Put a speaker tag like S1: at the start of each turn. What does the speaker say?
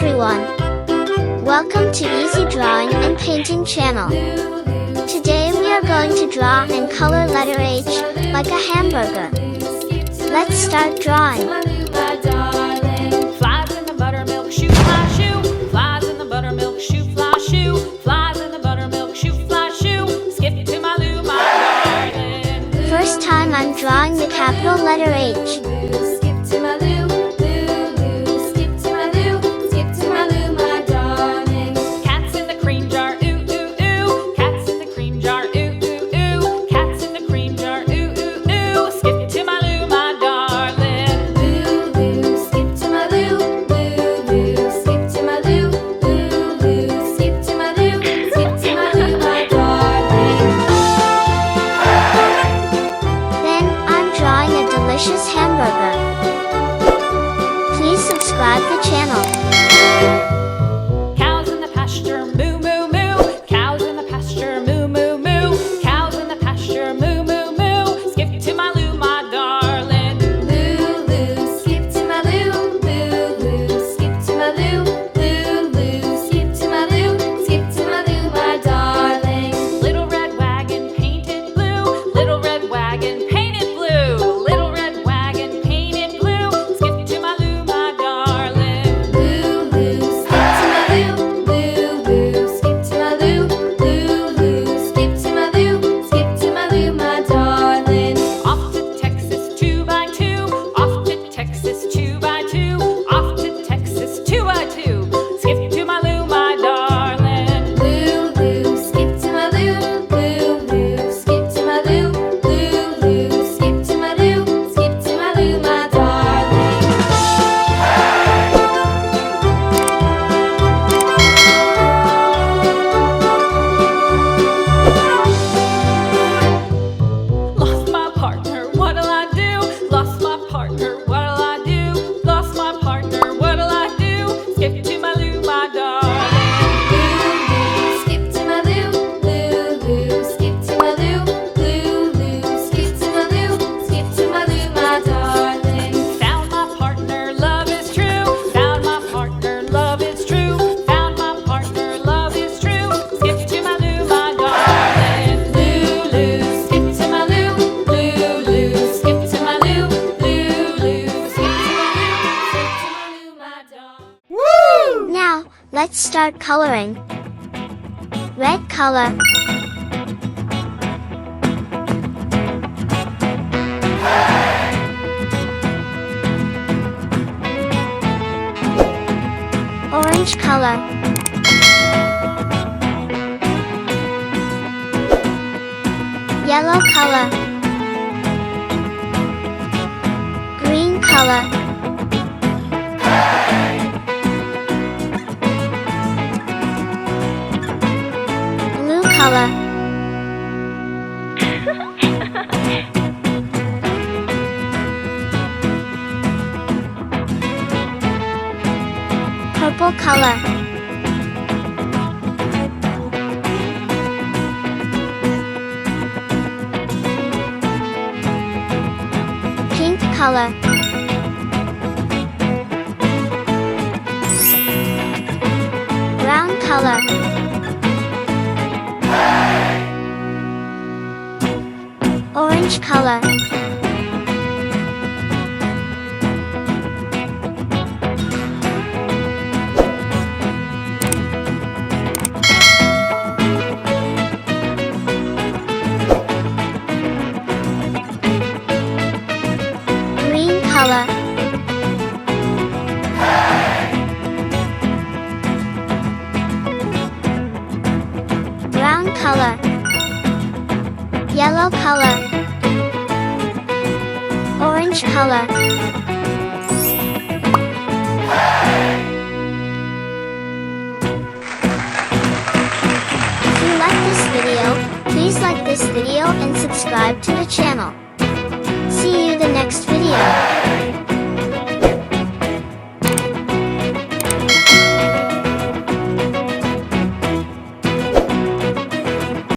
S1: everyone! Welcome to Easy Drawing and Painting channel. Today we are going to draw and color letter H like a hamburger. Let's start drawing.
S2: Flies in the buttermilk shoe, fly shoe. Flies in the buttermilk shoe, fly shoe. Flies in the buttermilk shoe, fly shoe. Skip to my loo, my darling.
S1: First time I'm drawing the capital letter H.
S2: Skip to my loo, loo, loo. Skip to my loo, skip to my loo, my darling. Cats in the cream jar, ooh, ooh, ooh. Cats in the cream jar, ooh, ooh, ooh. Cats in the cream jar, ooh, ooh, ooh. Skip to my loo, my darling. Loo, loo, skip to my loo, loo, loo. Skip to my loo, loo, loo. Skip to my loo, skip to my loo, my darling.
S1: Then I'm drawing a delicious hamburger. Please subscribe the channel.
S2: Cows in the pasture, moo, moo, moo. Cows in the pasture, moo, moo, moo. Cows in the pasture, moo, moo, moo. Skip to my loo, my darling. Loo, loo, skip to my loo, loo, loo. Skip to my loo, loo, loo. Skip to my loo, skip to my loo, my darling. Little red wagon painted blue. Little red wagon painted blue. Little red wagon painted blue. Skip to my loo, my darling. Loo, loo, skip to my loo, loo, loo. Skip to my loo, loo, loo. Skip to my loo, skip to my loo, my darling. Off to Texas 2x2. Off to Texas 2x2. Off to Texas 2x2. Skip to my loo, my darling. Loo, loo, skip to my loo, loo, loo. Skip to my loo, loo, loo. Skip to my loo, skip to my loo, my darling. Lost my partner, what'll I do? Lost my partner, what'll I do? Lost my partner, what'll I do? Skip to my loo, my darling. Loo, loo, skip to my loo, loo, loo. Skip to my loo, loo, loo. Skip to my loo, skip to my loo, my darling. Found my partner, love is true. Found my partner, love is true. Found my partner, love is true. Skip to my loo, my darling. Loo, loo, skip to my loo, loo, loo. Skip to my loo, loo, loo. Skip to my loo, my darling.
S1: Now, let's start coloring. Red color. Orange color. Yellow color. Green color. Blue color. Purple color. Pink color. Brown color. Orange color. Green color. Brown color. Yellow color. Orange color. If you like this video, please like this video and subscribe to the channel.